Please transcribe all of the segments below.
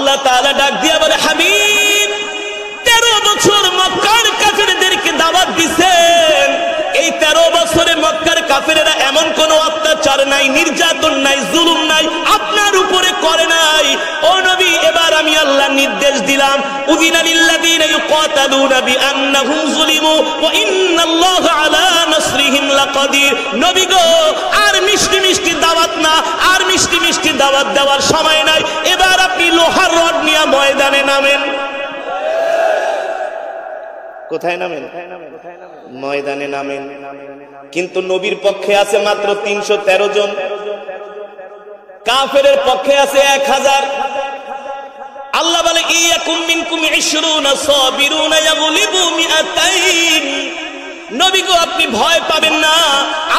আল্লাহ তাআলা ডাক দিয়া বলে, হাবিব 13 বছর মক্কার কাফেরদেরকে দাওয়াত দিছেন। এই 13 বছরে মক্কার কাফেরেরা এমন কোন অত্যাচার নাই, নির্যাতন নাই, জুলুম নাই আপনার উপরে করে নাই। ও নবী, এবার আমি আল্লাহ নির্দেশ দিলাম, উযিনা লিল্লাযীনা ইউকাতালুনা বিআন্নাহুম যুলিমু ওয়া ইন্নাল্লাহা আলা নাসরিহিম লাকাদির। নবী গো, আর মিষ্টি মিষ্টি দাওয়াত না, আর মিষ্টি মিষ্টি দাওয়াত দেওয়ার সময় নাই। এবার আপনি লোহার রড নিয়ে ময়দানে নামেন। কোথায় নামেন? ময়দানে নামেন। কিন্তু নবীর পক্ষে আছে মাত্র 313 জন, কাফেরের পক্ষে আছে 1000। আল্লাহ বলে, ইয়াকুম মিনকুম 20 সাবিরুনা ইয়াগলিবু 200। নবী গো, আপনি ভয় পাবেন না।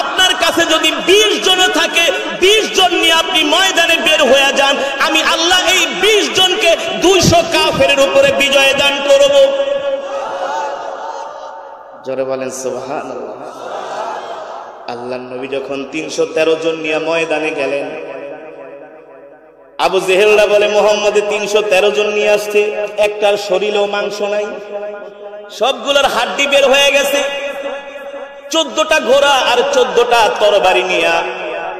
আপনার কাছে যদি 20 জন থাকে, 20 জন নিয়ে আপনি ময়দানে বের হয়ে যান, আমি আল্লাহ এই 20 জনকে 200 কাফেরের উপরে বিজয় দান করব। জোরে বলেন সুবহানাল্লাহ। আল্লাহর নবী যখন 313 জন নিয়ে ময়দানে গেলেন, আবু জেহেলরা বলে, মুহাম্মদ 313 জন নিয়ে আসছে, একটার শরীরেও মাংস নাই, সবগুলোর হাড্ডি বের হয়ে গেছে। 14টা ঘোড়া আর 14টা তরবারি নিয়ে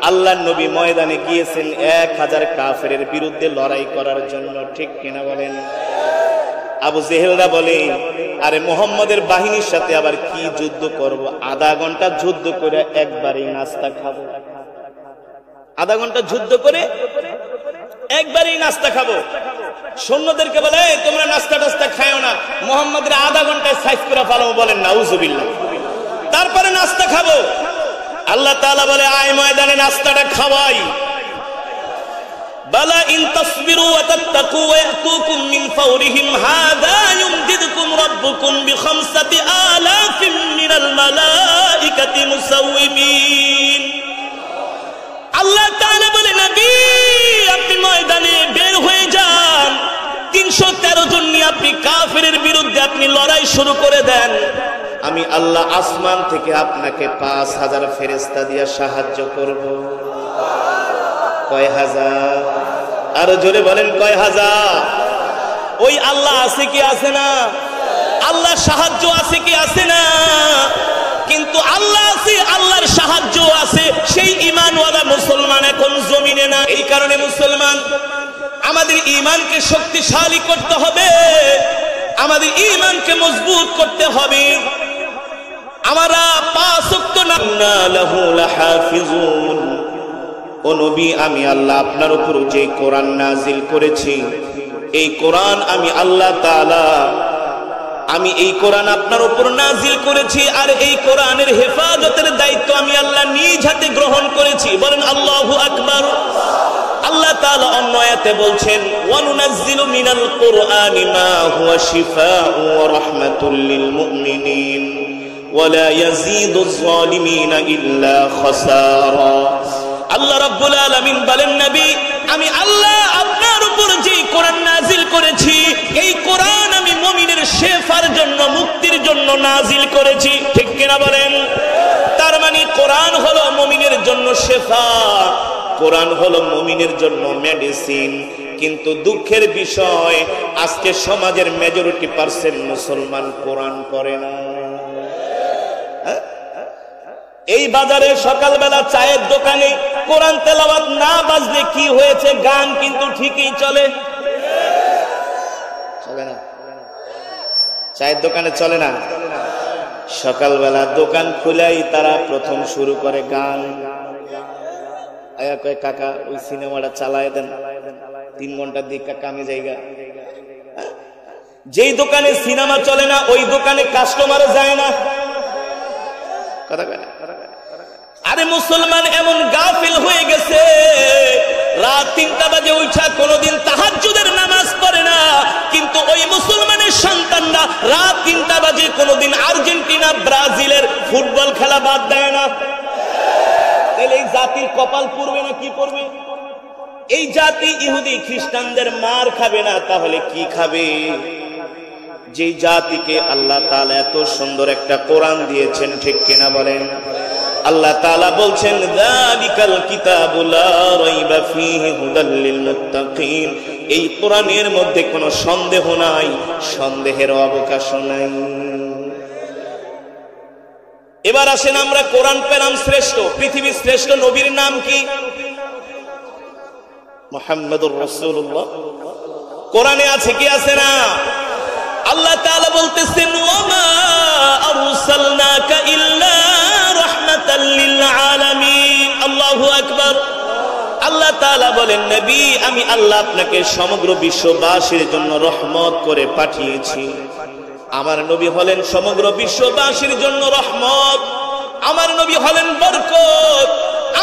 আল্লাহর নবী ময়দানে গিয়েছেন 1000 কাফেরের বিরুদ্ধে লড়াই করার জন্য। ঠিক কিনা বলেন? আবু জেহেলরা বলে, আরে মুহাম্মদের বাহিনীর সাথে আবার কি যুদ্ধ করব? আধা ঘন্টা যুদ্ধ করে একবারই নাস্তা খাবো। আধা ঘন্টা যুদ্ধ করে একবারই নাস্তা খাবো। সৈন্যদেরকে বলে, তোমরা নাস্তা টাস্তা খাও না, মুহাম্মদের আধা ঘন্টায় সাইজ করে ফেলাবো। বলেন নাউজুবিল্লাহ। তারপরে নাস্তা খাবো। আল্লাহ তাআলা বলে, আয় ময়দানে নাস্তাটা খাওয়াই। বালা ইন তাসবিরু ওয়া তাত্তাকু ওয়া ইয়াতুকুম মিন ফাওরিহিম হাযা ইউমদিদকুম রাব্বুকুম বিখামসাতি আলাফিন মিনাল মালাইকাতি মুসাউওয়িমিন। আল্লাহ তাআলা বলে, নবী আপনি ময়দানে বের হয়ে যান, 313 জন নিয়ে আপনি কাফেরের বিরুদ্ধে আপনি লড়াই শুরু করে দেন। আমি আল্লাহ আসমান থেকে আপনাকে 5000 ফেরেশতা দিয়ে সাহায্য করব। কয় হাজার? আর জোরে বলেন কয় হাজার? ওই আল্লাহ আছে কি আছে না? আল্লাহর সাহায্য আছে কি আছে না? কিন্তু আল্লাহ আছে, আল্লাহর সাহায্য আছে, সেই ঈমানওয়ালা মুসলমান এখন জমিনে না। এই কারণে মুসলমান, আমাদের ঈমানকে শক্তিশালী করতে হবে, আমাদের ঈমানকে মজবুত করতে হবে। আমরা 5 ওয়াক্ত নামাজ লাহু লাহাফিজুন। ও নবী, আমি আল্লাহ আপনার উপর যে কোরআন নাজিল করেছি, এই কোরআন আমি আল্লাহ তাআলা, আমি এই কোরআন আপনার উপর নাজিল করেছি, আর এই কোরআনের হেফাজতের দায়িত্ব আমি আল্লাহ নিজ হাতে গ্রহণ করেছি। বলেন আল্লাহু আকবার। আল্লাহ তাআলা অন্য আয়াতে বলছেন, ওয়া নুনাজ্জিলু মিনাল কুরআনি মা হুয়া শিফাউ ওয়া রাহমাতুল লিল মুমিনিন ওয়া লা ইয়াজিদুজ যালিমিনা ইল্লা খাসারা। আল্লাহ রাব্বুল আলামিন বলেন, নবী আমি আল্লাহ আপনার উপর যে কোরআন নাজিল করেছি, এই কোরআন আমি মুমিনের শেফার জন্য, মুক্তির জন্য নাজিল করেছি। ঠিক কিনা বলেন? তার মানে কোরআন হলো মুমিনের জন্য শেফা, কোরআন হলো মুমিনের জন্য মেডিসিন। কিন্তু দুঃখের বিষয়, আজকে সমাজের মেজরিটি পার্সেন্ট মুসলমান কোরআন পড়ে না। এই বাজারে সকালবেলা চায়ের দোকানে কোরআন তেলাওয়াত না বাজলে কি হয়েছে? গান কিন্তু ঠিকই চলে। চলে না? চায়ের দোকানে চলে না? সকালবেলা দোকান খুলেই তারা প্রথম শুরু করে গান। আয়া কয়, কাকা ওই সিনেমাটা চালায় দেন, 3 ঘন্টার দিকে কামে জায়গা। যেই দোকানে সিনেমা চলে না, ওই দোকানে কাস্টমারও যায় না। কথা কয় না? আরে মুসলমান এমন গাফিল হয়ে গেছে, রাত 3টা বাজে উঠা কোনোদিন তাহাজ্জুদের নামাজ পড়ে না, কিন্তু ওই মুসলমানের সন্তানরা রাত 3টা বাজে কোনোদিন আর্জেন্টিনা ব্রাজিলের ফুটবল খেলা বাদ দেয় না। তাহলে এই জাতির কপাল পুড়বে না কি পড়বে? এই জাতি ইহুদি খ্রিস্টানদের মার খাবে না, তাহলে কি খাবে? যে জাতিকে আল্লাহ তাআলা এত সুন্দর একটা কোরআন দিয়েছেন, ঠিক কিনা বলেন? আল্লাহ তাআলা বলছেন যালিকাল কিতাবু লা রাইবা ফীহি হুদাল লিল মুত্তাকিন, এই কোরআনের মধ্যে কোনো সন্দেহ নাই, সন্দেহের অবকাশ নাই। এবার আসেন আমরা কোরআন পেলাম শ্রেষ্ঠ, পৃথিবীর শ্রেষ্ঠ নবীর নাম কি? মুহাম্মদুর রাসূলুল্লাহ। কোরআনে আছে কি আছে না? আল্লাহ তাআলা বলতেছেন ওয়ামা আরসালনাকা ইল্লা রাহমাতাল লিল আলামিন। আল্লাহু আকবার। আল্লাহ তাআলা বলেন নবী আমি আল্লাহ আপনাকে সমগ্র বিশ্ববাসীর জন্য রহমত করে পাঠিয়েছি। আমার নবী হলেন সমগ্র বিশ্ববাসীর জন্য রহমত, আমার নবী হলেন বরকত,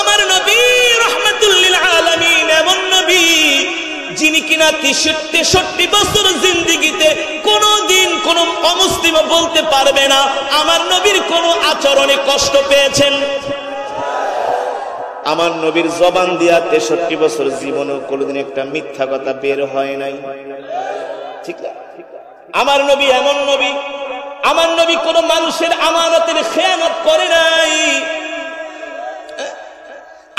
আমার নবী রাহমাতুল লিল আলামিন। এমন নবী যিনি কিনা 63 বছর জিন্দেগিতে কোনদিন কোন অমুসলিম বলতে পারবে না আমার নবীর কোন আচরণে কষ্ট পেয়েছেন। আমার নবীর জবান দিয়া 63 বছর জীবনেও কোনদিন একটা মিথ্যা কথা বের হয় নাই, ঠিক না? আমার নবী এমন নবী, আমার নবী কোন মানুষের আমানতের খেয়ানত করে নাই,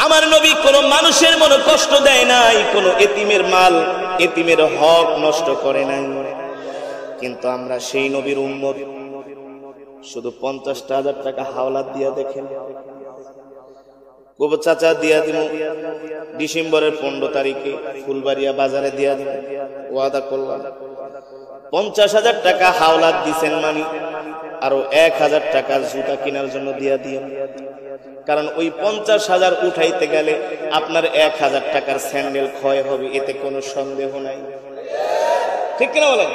আমার নবী কোন মানুষের মনে কষ্ট দেয় নাই, কোন এতিমের মাল এতিমের হক নষ্ট করে নাই। কিন্তু আমরা সেই নবীর উম্মত, শুধু 50,000 টাকা হাওলাত দিয়া দেখেন, গোবর চাচা দিয়া দিব ডিসেম্বরের 15 তারিখে ফুলবাড়িয়া বাজারে দিয়া দিব, ওয়াদা করলাম। 50,000 টাকা হাওলাত দিছেন মানে আরো 1,000 টাকা জুতা কেনার জন্য দিয়া দিয়েন, কারণ ওই 50,000 উঠাইতে গেলে আপনার 1,000 টাকার স্যান্ডেল ক্ষয় হবে, এতে কোনো সন্দেহ নাই, ঠিক কিনা বলেন?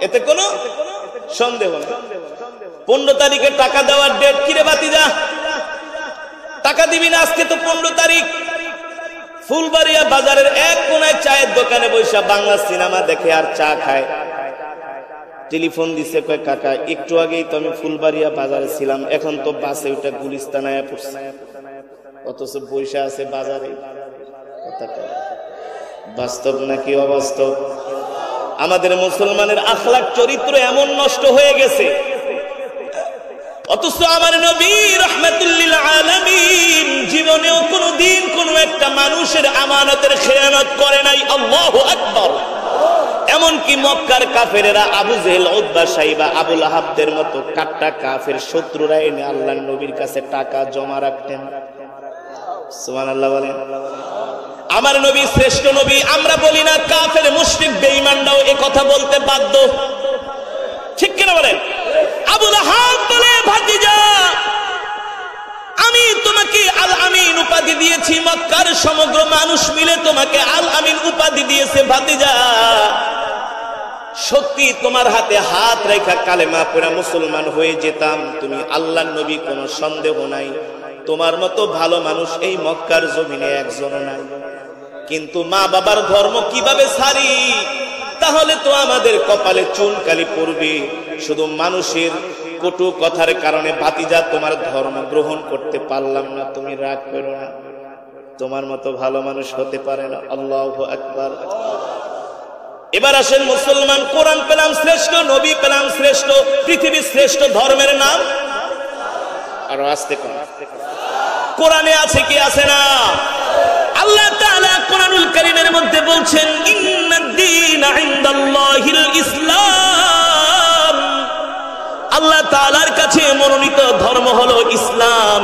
এতে কোনো সন্দেহ নাই। 15 তারিখে টাকা দেওয়ার ডেট, কিরে বাতিজা টাকা দিবি না? আজকে তো 15 তারিখ। ফুলবাড়িয়া বাজারের এক কোনায় চায়ের দোকানে বসে বাংলা সিনেমা দেখে আর চা খায়। টেলিফোন দিছে, কয় কাকা একটু আগেই তো আমি ফুলবাড়িয়া বাজারে ছিলাম, এখন তো বাসে ওটা গুলিস্তানায় পড়ছে, অথচ বৈশা আছে বাজারে। বাস্তব নাকি অবাস্তব? আমাদের মুসলমানের আখলাক চরিত্র এমন নষ্ট হয়ে গেছে, অথচ আমার নবী রাহমাতুল লিল আলামিন জীবনেও কোনদিন কোন একটা মানুষের আমানতের খেয়ানত করে নাই। আল্লাহু আকবার। এমনকি মক্কার কাফেরেরা আবু জেহেল, উতবা, সাইবা, আবু লাহাবদের মতো কাট্টা কাফের শত্রুরা এনে আল্লাহর নবীর কাছে টাকা জমা রাখতেন। সুবহানাল্লাহ বলেন। আমার নবী শ্রেষ্ঠ নবী, আমরা বলি না? কাফের মুশরিক বেঈমানরাও এই কথা বলতে বাধ্য, ঠিক কিনা বলেন? আবু লাহাব বলে ভাতিজা আমি তোমাকে আল আমিন উপাধি দিয়েছি, মক্কার সমগ্র মানুষ মিলে তোমাকে আল আমিন উপাধি দিয়েছে। ভাতিজা সত্যি তোমার হাতে হাত রেখা কালেমা পড়া মুসলমান হয়ে যেতাম, তুমি আল্লাহর নবী, কোনো সন্দেহ নাই। তোমার মতো ভালো মানুষ এই মক্কার জমিনে একজনও নাই। কিন্তু মা বাবার ধর্ম কিভাবে ছাড়ি? তাহলে তো আমাদের কপালে চুনকালি পড়বে। শুধু মানুষের কটু কথার কারণে ভাতিজা তোমার ধর্ম গ্রহণ করতে পারলাম না, তুমি রাগ করো না, তোমার মতো ভালো মানুষ হতে পারে না। আল্লাহু আকবার। এবার আসেন মুসলমান, কোরআন পেলাম শ্রেষ্ঠ, নবী পেলাম শ্রেষ্ঠ, পৃথিবীর শ্রেষ্ঠ ধর্মের নাম আরো আসতে কোন কোরআনে আছে কি আছে না? আল্লাহ তাআলা কোরআনুল কারীমের মধ্যে বলছেন ইন্নাদ-দীনা ইনদাল্লাহিল ইসলাম। আল্লাহ তাআলার কাছে মনোনীত ধর্ম হলো ইসলাম,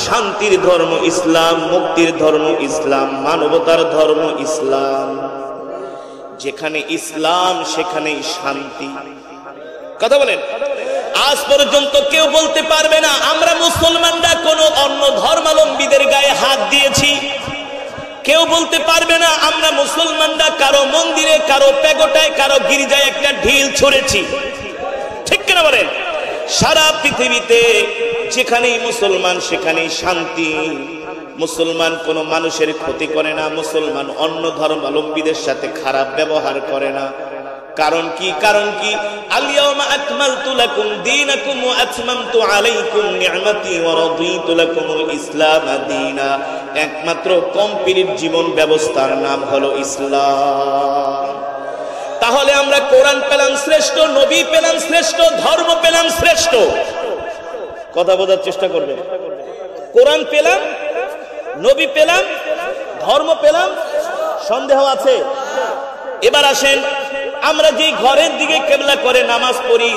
শান্তির ধর্ম ইসলাম, মুক্তির ধর্ম ইসলাম, মানবতার ধর্ম ইসলাম। যেখানে ইসলাম সেখানেই শান্তি। কথা বলেন। আজ পর্যন্ত কেউ বলতে পারবে না আমরা মুসলমানরা কোন অন্য ধর্মাবলম্বীদের গায়ে হাত দিয়েছি। কেউ বলতে পারবে না আমরা মুসলমানরা কারো মন্দিরে, কারো প্যাগোটায়, কারো গির্জায় একটা ঢিল ছুঁড়েছি, ঠিক কিনা বলেন? সারা পৃথিবীতে যেখানেই মুসলমান সেখানেই শান্তি। মুসলমান কোন মানুষের ক্ষতি করে না, মুসলমান অন্য ধর্মাবলম্বীদের সাথে খারাপ ব্যবহার করে না। কারণ কি? কারণ কি? আল-ইয়াওমা আকমালতু লাকুম দীনাকুম ওয়া আতমামতু আলাইকুম নি'মাতি ওয়া রাদিতু লাকুমুল ইসলাম দীনা। একমাত্র কমপ্লিট জীবন ব্যবস্থার নাম হলো ইসলাম। তাহলে আমরা কোরআন পেলাম শ্রেষ্ঠ, নবী পেলাম শ্রেষ্ঠ, ধর্ম পেলাম শ্রেষ্ঠ। কথা বোঝার চেষ্টা করবেন। কোরআন পেলাম, নবী পেলাম, ধর্ম পেলাম, সন্দেহ আছে? এবার আসেন, আমরা যেই ঘরের দিকে কিবলা করে নামাজ পড়ি,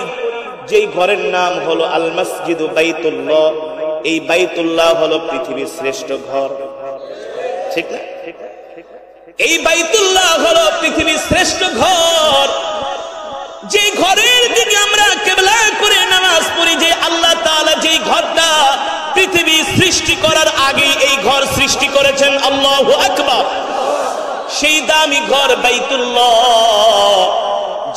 যেই ঘরের নাম হলো আল মসজিদু বাইতুল্লাহ, এই বাইতুল্লাহ হলো পৃথিবীর শ্রেষ্ঠ ঘর, ঠিক না? এই বাইতুল্লাহ হলো পৃথিবীর শ্রেষ্ঠ ঘর। যে ঘরের দিকে আমরা কিবলা করে নামাজ পড়ি, যে আল্লাহ তাআলা যেই ঘরটা পৃথিবী সৃষ্টি করার আগে এই ঘর সৃষ্টি করেছেন, আল্লাহু আকবার, সেই দামি ঘর বাইতুল্লাহ,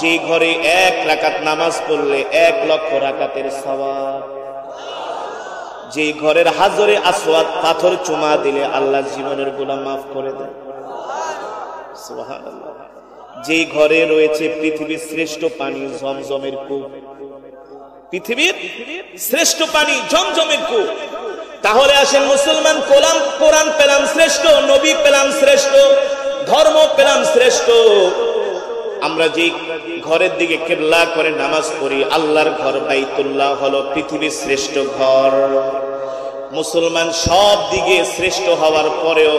যে ঘরে 1 রাকাত নামাজ পড়লে 1 লক্ষ রাকাতের সওয়াব, যে ঘরের হাজরে আসওয়াদ পাথর চুমা দিলে আল্লাহ জীবনের গুনাহ মাফ করে দেন, সুবহানাল্লাহ। যে ঘরে রয়েছে পৃথিবীর শ্রেষ্ঠ পানি জমজমের কূপ, পৃথিবীর শ্রেষ্ঠ পানি জমজমের কূপ। তাহলে আসেন মুসলমান, কোরআন পেলাম শ্রেষ্ঠ, নবী পেলাম শ্রেষ্ঠ, ধর্ম পেলাম শ্রেষ্ঠ। আমরা যে ঘরের দিকে কিবলা করে নামাজ পড়ি, আল্লাহর ঘর বাইতুল্লাহ হলো পৃথিবীর শ্রেষ্ঠ ঘর। মুসলমান সব দিকে শ্রেষ্ঠ হওয়ার পরেও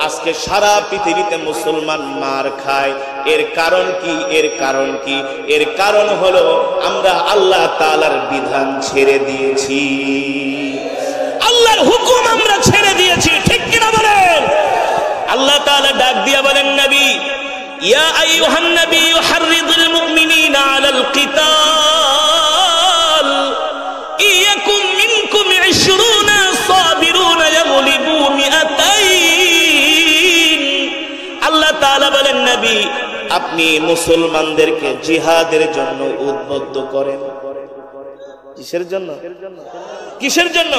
আজকে সারা পৃথিবীতে মুসলমান মার খায়। এর কারণ কি? এর কারণ কি? এর কারণ হলো আমরা আল্লাহ তাআলার বিধান ছেড়ে দিয়েছি, আল্লাহর হুকুম আমরা ছেড়ে দিয়েছি, ঠিক কিনা বলেন? আল্লাহ তাআলা ডাক দিয়া বলেন, নবী, ইয়া আইয়ুহান নবী হাররিদুল মুমিনিনা আলাল কিতাল ইয়াকুম মিনকুম 20 সাবিরুনা ইয়াগলিবু মিআতাইন। আল্লাহ তাআলা বলেন, নবী, আপনি মুসলমানদেরকে জিহাদের জন্য উদ্বুদ্ধ করেন। কিসের জন্য? কিসের জন্য?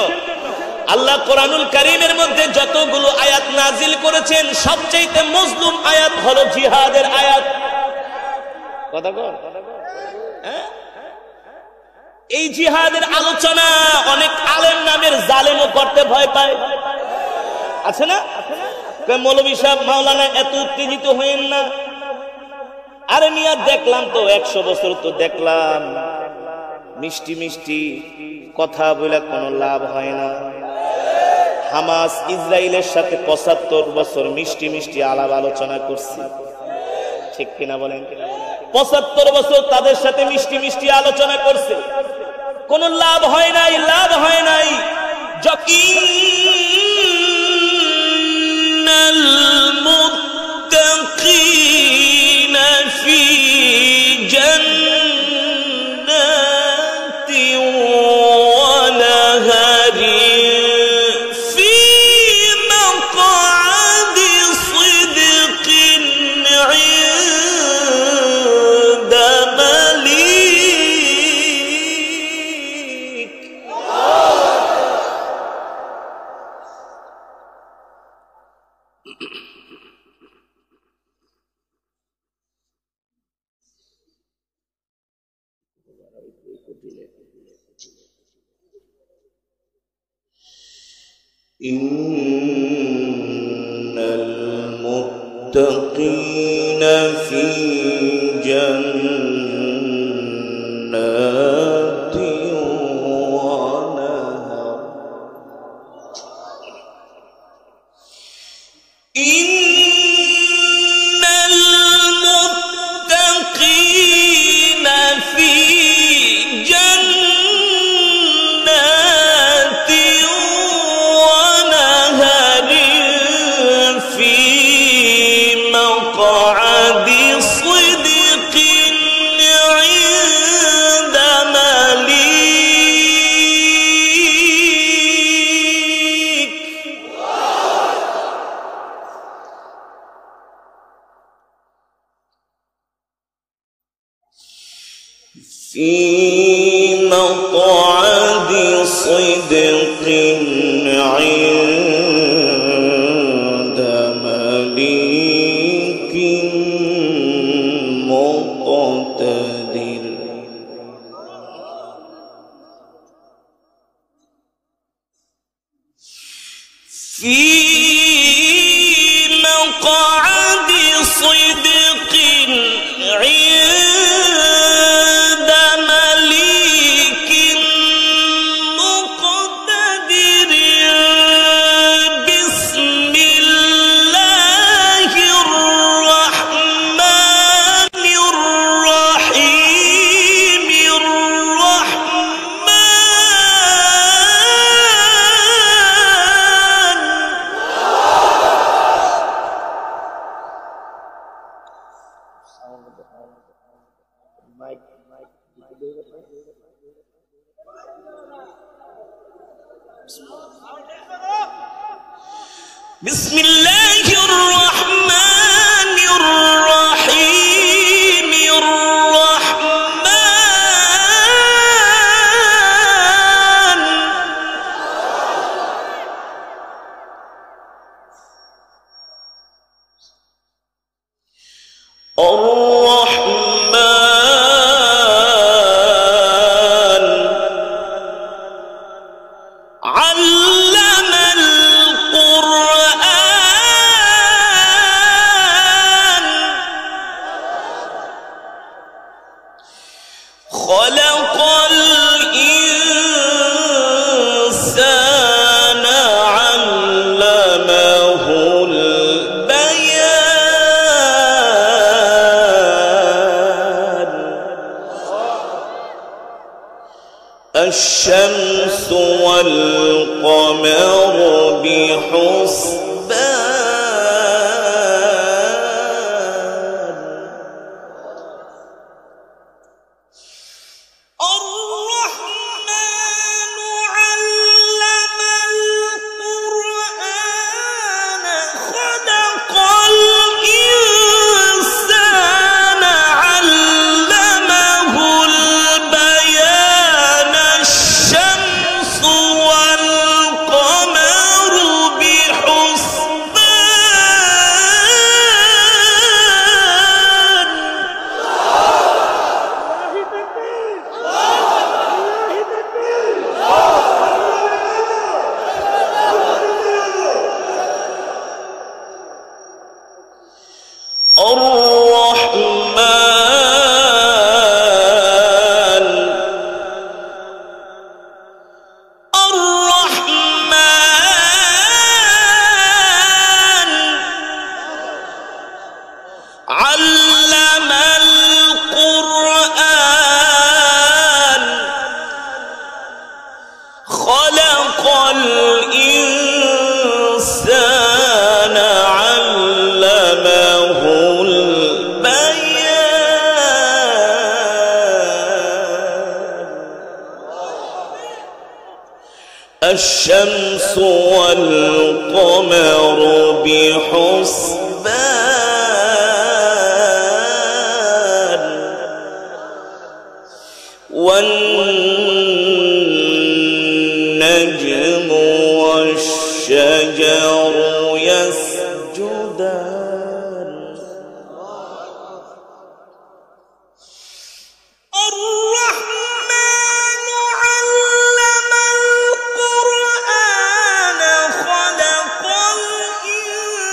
আল্লাহ কোরআনুল কারীমের মধ্যে যতগুলো আয়াত নাজিল করেছেন, সবচেয়ে মজলুম আয়াত হলো জিহাদের আয়াত। কথা কর, এই জিহাদের আলোচনা অনেক আলেম নামের জালেমও করতে ভয় পায়, আছে না? মৌলভী সাহেব, মাওলানা, এত উত্তেজিত হয়েন না। আরে মিয়া, দেখলাম তো 100 বছর তো দেখলাম, মিষ্টি মিষ্টি কথা বলে কোনো লাভ হয় না। হামাস ইসরায়েলের সাথে 75 বছর মিষ্টি মিষ্টি আলাপ আলোচনা করছি, ঠিক কিনা বলেন? 75 বছর তাদের সাথে মিষ্টি মিষ্টি আলোচনা করছে, কোন লাভ হয় নাই, লাভ হয় নাই। ইন্নাল মুত্তাকিনা ফি জান্নাতিন ওয়া নাহারিন ফি মাকআদি সিদকিন ইনদা মালিক। ইন্নাল মুত্তাকিনা ফি জান্নাতিন ওয়া নাহার। ইন্নাল মুত্তাকিনা ফি في مقعد صدق عند مليك مقتدر. في مقعد صدق عند مليك مقتدر. بسم الله الرحمن الرحيم الرحمن الرحمن علم القرآن خلق الإنسان علمه البيان الشمس والقمر بحسبان الرحمن علم القرآن خلق الإنسان علمه البيان الشمس والقمر بحسبان الرحمن علم القرآن خلق الإنسان علمه البيان الشمس والقمر بحسبان والنجم والشجر يسجدان الرحمن علم القرآن خلق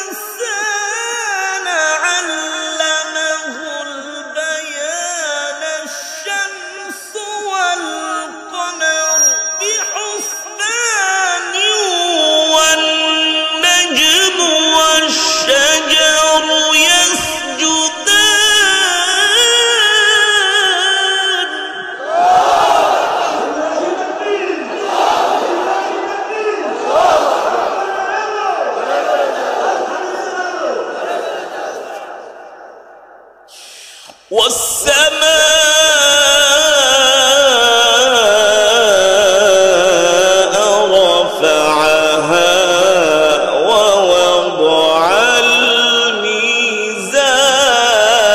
الإنسان علمه البيان الشمس والقمر بحسبان والنجم والشجر يسجدان والسماء رفعها ووضع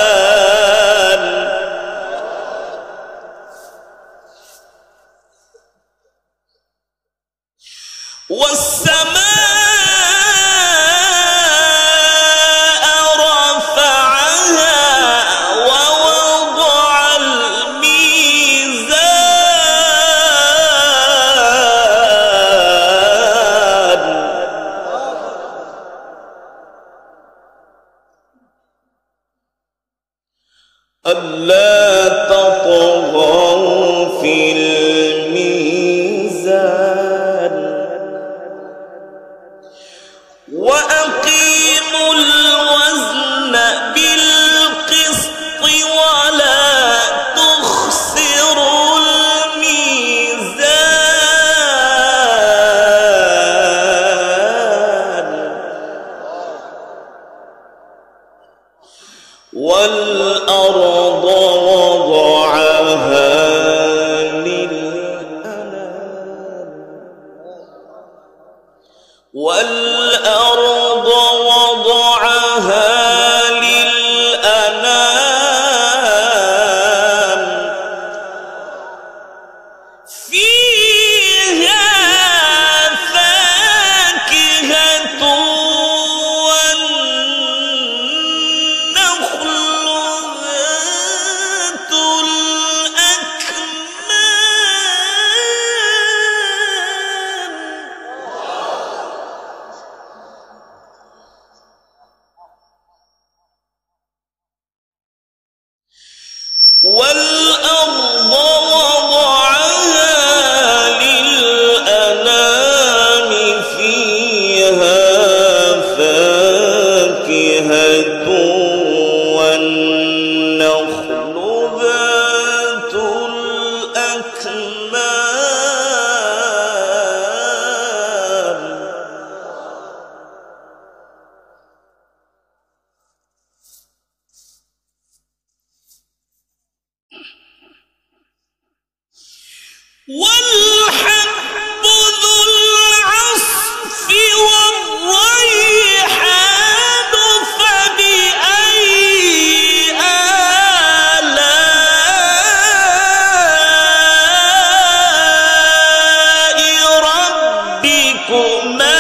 الميزان والسماء رفعها ووضع الميزان ألا تطغوا في الميزان وأقيموا الوزن بالقسط ولا تخسروا الميزان والأرض وضعها والأرض وضعها للأنام فيها فاكهة والنخل ذات والأرض وضعها للأنام فيها فاكهة والنخل ذات الأكمام والحب ذو العصف والريحان فبأي آلاء ربكما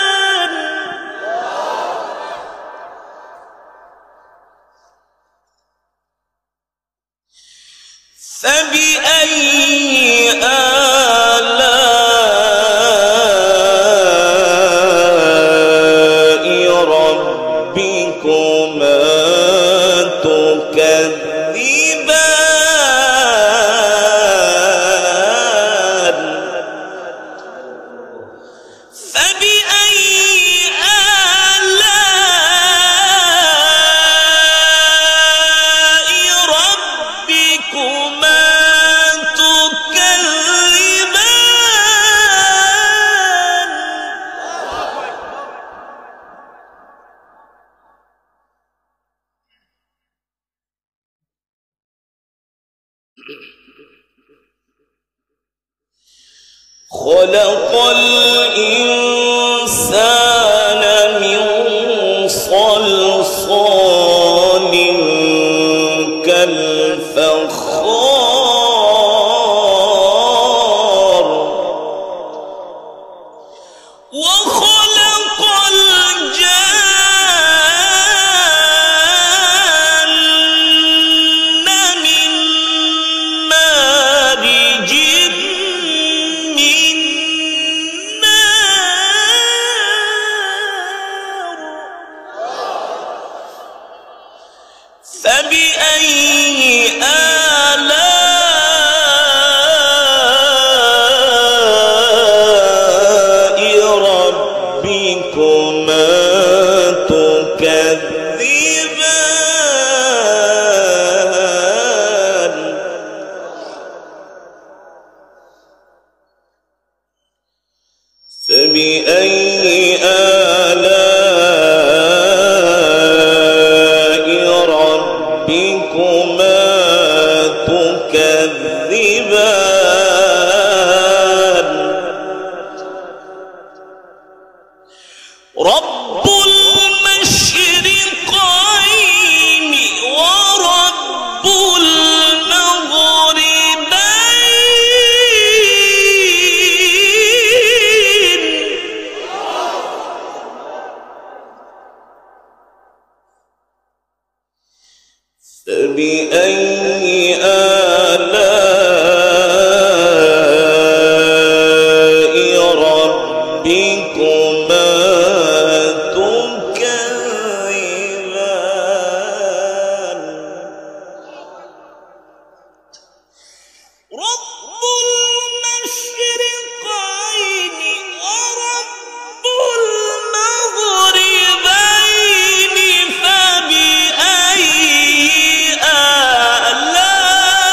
تكذبان فبأي آلاء ربكما تكذبان فبأي آلاء ربكما خلق الإنسان من صلصال كالفخار وخلق الجان من مارج من نار فبأي آلاء ربكما تكذبان فبأي آلاء ربكما تكذبان رب المشرقين ورب المغربين فبأي آلاء ربكما تكذبان رب المشرقين ورب المغربين فبأي آلاء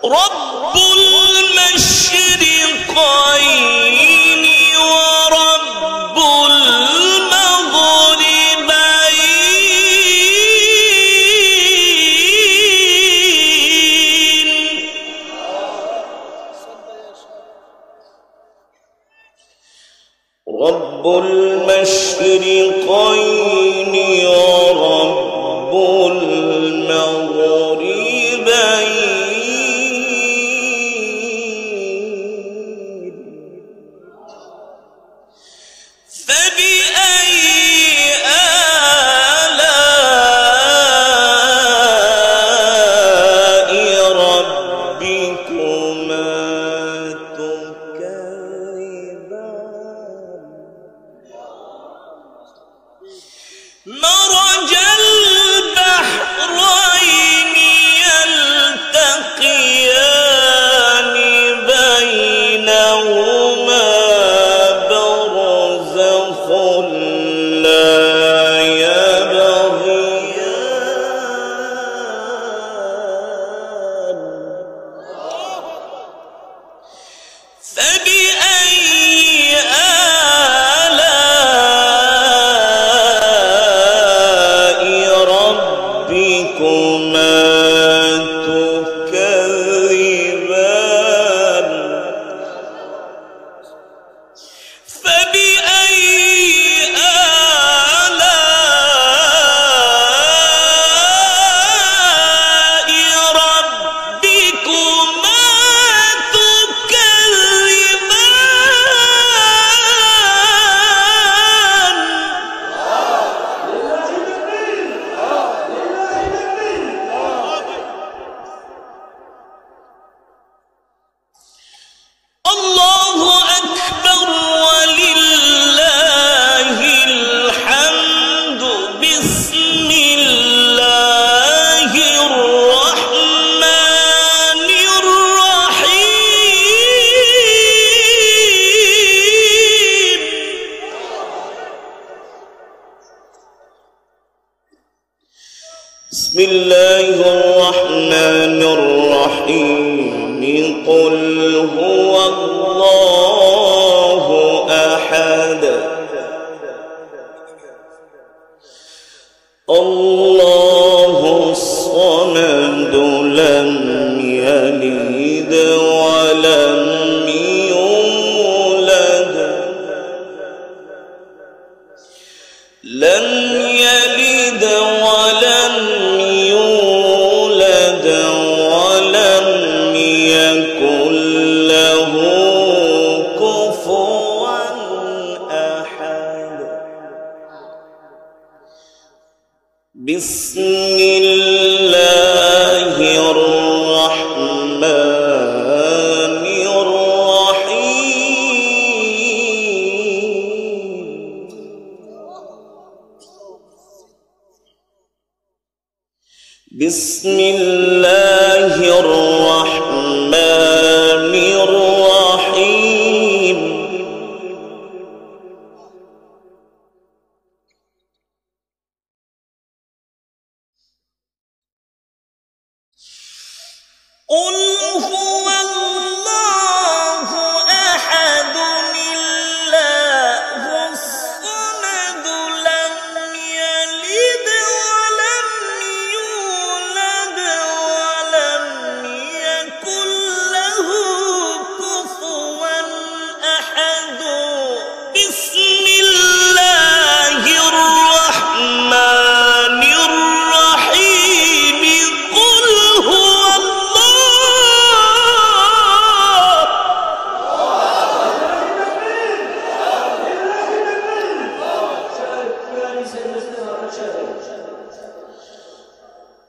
رب المشرقين ورب المغربين رب المشرقين ورب المغربين فبأي آلاء ربكما تكذبان مرج البحرين يلتقيان بينهما برزخ لا يبغيان فبأي آلاء ربكما تكذبان فبأي آلاء ربكما تكذبان الله أكبر ولله الحمد بسم الله الرحمن الرحيم بسم الله الرحمن الرحيم قل هو الله أحد الله الصمد لم يلد ولم يولد لم يلد ولم يولد ولم يكن له كفوا أحد بسم الله الرحمن الرحيم بسم الله الرحمن الرحيم قل هو الله أحد الله الصمد لم يلد ولم يولد ولم يكن له كفوا أحد بسم الله الرحمن الرحيم قل هو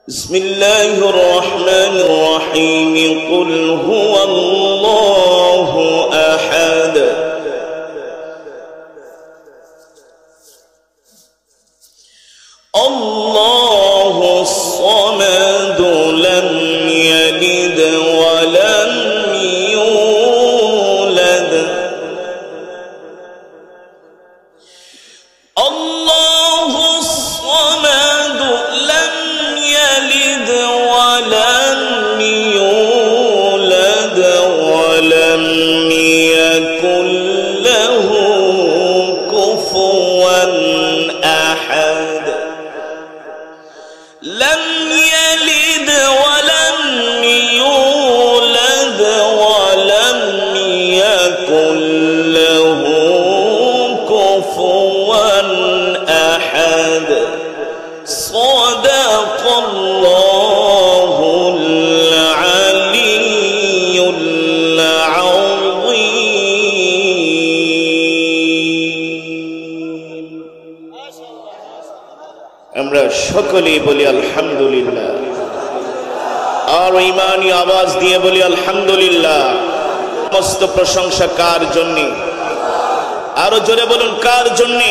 بسم الله الرحمن الرحيم قل هو الله أحد الله الصمد لم يلد ولم يولد الله الصمد لم يلد ولم يولد সকলেই বলি আলহামদুলিল্লাহ। আর ঈমানি আওয়াজ দিয়ে বলি আলহামদুলিল্লাহ। সমস্ত প্রশংসা কার জন্য? আরো জোরে বলুন, কার জন্য?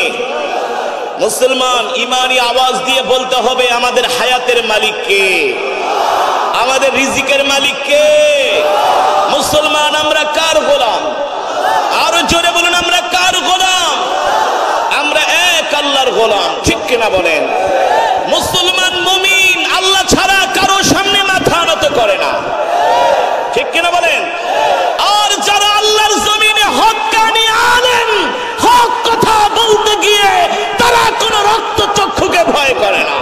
মুসলমান ঈমানি আওয়াজ দিয়ে বলতে হবে, আমাদের হায়াতের মালিক কে? আমাদের রিজিকের মালিক কে? মুসলমান আমরা কার গোলাম? আরো জোরে বলুন, আমরা কার গোলাম? আমরা এক আল্লাহর গোলাম, ঠিক কিনা বলেন? মুসলমান মুমিন আল্লাহ ছাড়া কারো সামনে মাথা নত করে না, ঠিক কিনা বলেন? আর যারা আল্লাহর জমিনে হক্কানি আলেম, হক কথা বলতে গিয়ে তারা কোনো রক্ত চক্ষুকে ভয় করে না,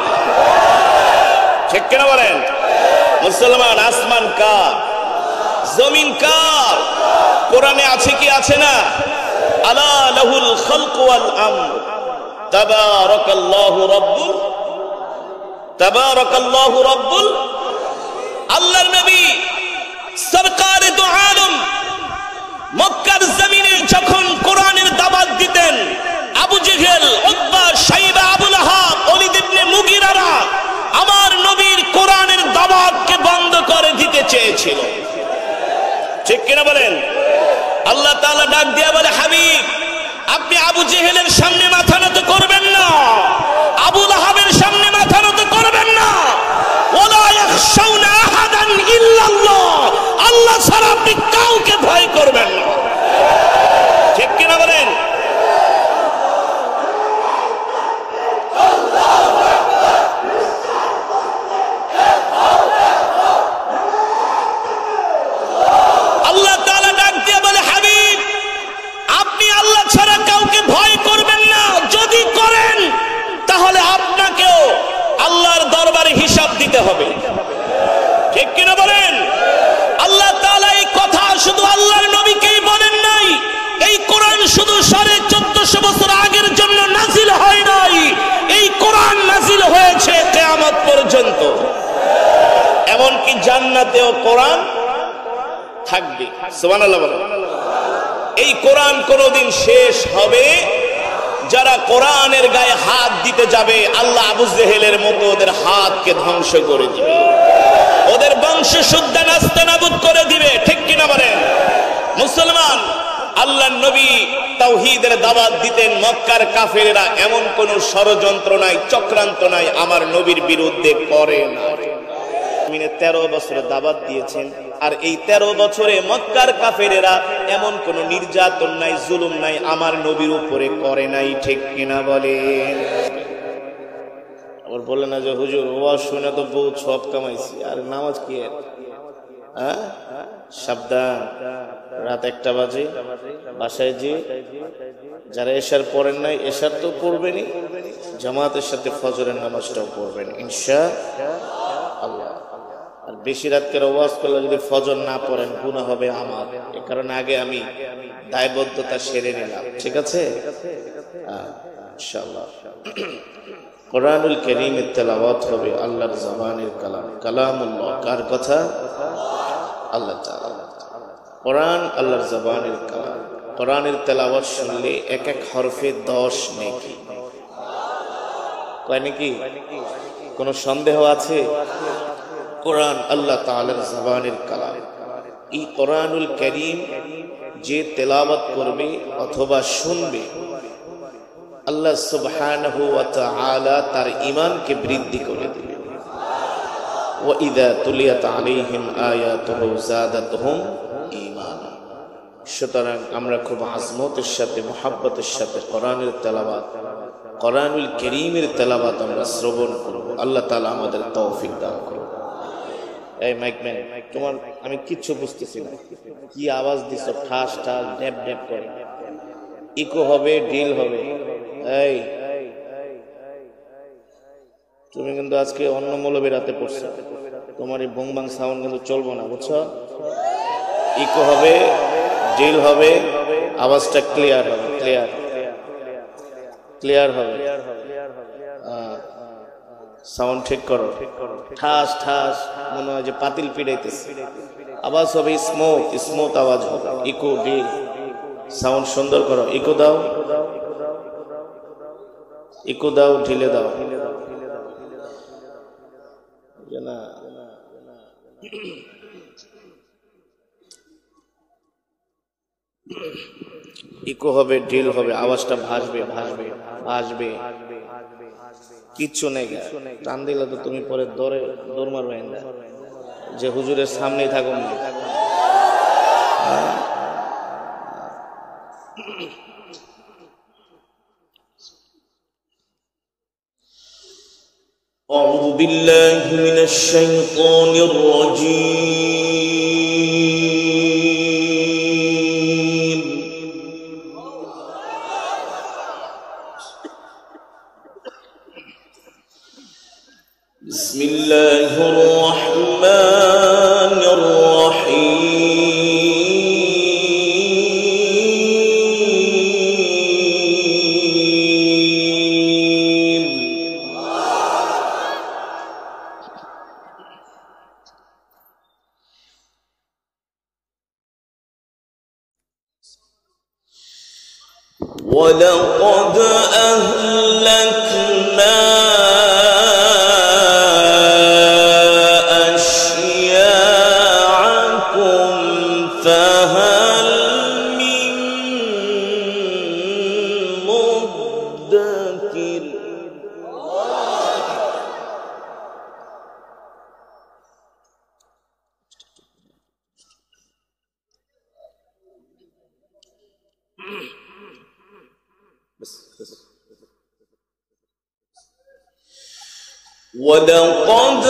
ঠিক কিনা বলেন? মুসলমান আসমান কার? জমিন কার? কোরআনে আছে কি আছে না? আলা লাহুল খালকু ওয়াল আমর তাবারাকাল্লাহু রাব্বুল আল্লাহর নবী সরকারে দু আলম মক্কার জমিনে যখন কোরআনের দাওয়াত দিতেন, আবু জেহেল, উতবা, শাইবা, আবু লাহাব, ওলীদ ইবনে মুগীরারা আমার নবীর কোরআনের দাওয়াতকে বন্ধ করে দিতে চেয়েছিল, ঠিক কিনা বলেন? আল্লাহ তাআলা ডাক দিয়ে বলে, হাবিব আপনি আবু জেহেলের সামনে মাথা নত করবেন না, আবু লাহাবের সামনে মাথা নত করবেন না। ওয়ালা ইয়াখশাউনা আহাদান ইল্লাল্লাহ, আল্লাহ ছাড়া আপনি কাউকে ভয় করবেন না, ঠিক কিনা বলেন? আল্লাহ তাআলা ডাক দিয়ে বলে, হাবিব আপনি আল্লাহ ছাড়া কাউকে ভয় করবেন না, যদি করেন তাহলে আপনাকেও আল্লাহর দরবারে হিসাব দিতে হবে, ঠিক কিনা বলেন? আল্লাহ তাআলা এই কথা শুধু আল্লাহর নবীকেই বলেন নাই, এই কোরআন শুধু 1450 বছর আগের জন্য নাজিল হয় নাই, এই কোরআন নাজিল হয়েছে কিয়ামত পর্যন্ত। এমনকি জান্নাতেও কোরআন থাকবে, সুবহানাল্লাহ বলেন। এই কোরআন কোনদিন শেষ হবে? যারা কোরআনের গায়ে হাত দিতে যাবে, আল্লাহ আবু জেহেলের মতো ওদের হাতকে ধ্বংস করে দিবে, ওদের বংশ শুদ্ধা নাস্তানাবুদ করে দিবে, ঠিক কিনা বলেন? মুসলমান আল্লাহর নবী তাওহীদের দাওয়াত দিতেন, মক্কার কাফেররা এমন কোন ষড়যন্ত্র নাই, চক্রান্ত নাই আমার নবীর বিরুদ্ধে করে না। 13 বছর দাওয়াত দিয়েছেন, আর এই 13 বছরে মক্কার কাফেরেরা এমন কোন নির্যাতন নাই, জুলুম নাই আমার নবীর উপরে করে নাই, ঠিক কিনা বলেন? আবার বলে না যে হুজুর ওয়াজ শুনে তো বহুত সব কামাইছি, আর নামাজ কি? সাবধান, রাত 1টা বাজে বাসায় যে যারা এশার পড়েন নাই, এশার তো পড়বেনই, জামাতের সাথে ফজরের নামাজটাও পড়বেন ইনশাআল্লাহ। আর বেশি রাতকের ওয়াজ করলে যদি ফজর না পড়েন গুনাহ হবে আমার, এই কারণে আগে আমি দায়বদ্ধতা সেরে নিলাম, ঠিক আছে? ইনশাআল্লাহ কোরআনুল কারীমের তেলাওয়াত হবে আল্লাহর জবানের কালাম, কালামুল্লাহ। কার কথা? আল্লাহ তাআলা। কোরআন আল্লাহর জবানের কালাম। কোরআনের তেলাওয়াত শুনলে এক এক হরফে 10 নেকি। কয় নাকি? কোনো সন্দেহ আছে? কোরআন আল্লাহ তাআলার জবানের কালাম। এই কোরআনুল কারীম যে তেলাওয়াত করবে অথবা শুনবে, আল্লাহ সুবহানাহু ওয়া তাআলা তার ঈমানকে বৃদ্ধি করে দিবে। ওয়া ইযা তুলিয়াত আলাইহিম আয়াতুহু যাদাতুহুম ঈমানা। সুতরাং আমরা খুব আজমতের সাথে, মুহাব্বতের সাথে কোরআনের তেলাওয়াত, কোরআনুল কারীমের তেলাওয়াত আমরা শ্রবণ করব। আল্লাহ তাআলা আমাদের তৌফিক দান করুন। এই মাইকম্যান, তোমার আমি কিচ্ছু বুঝতেছি না, কি আওয়াজ দিছো? ঠাস ঠাস ড্যাব ড্যাব করে, ইকো হবে, ডিল হবে। এই তুমি কিন্তু আজকে অন্য মৌলবীর রাতে পড়ছো, তোমার এই বুংবাং সাউন্ড কিন্তু চলবো না, বুঝছো? ইকো হবে, ডিল হবে, আওয়াজটা ক্লিয়ার হবে, ক্লিয়ার হবে। সাউন্ড ঠিক করো, ঠাস ঠাস মনে হয় যে পাতিল পিড়াইতেছে। আওয়াজ হবে স্মুথ আওয়াজ হবে, ইকো ডিল। সাউন্ড সুন্দর করো, ইকো দাও, ঢিলে দাও। ইকো হবে, ঢিল হবে, আওয়াজটা ভাসবে ভাসবে ভাসবে, কিচ্ছু নেই। টান দিলে তো তুমি পরে দৌড় মারবে যে হুজুরের সামনেই থাকুন। أعوذ بالله من الشيطان الرجيم. بسم الله الرحمن الرحيم. ولقد أهلكنا أشياعكم فهل من مدكر. ولقد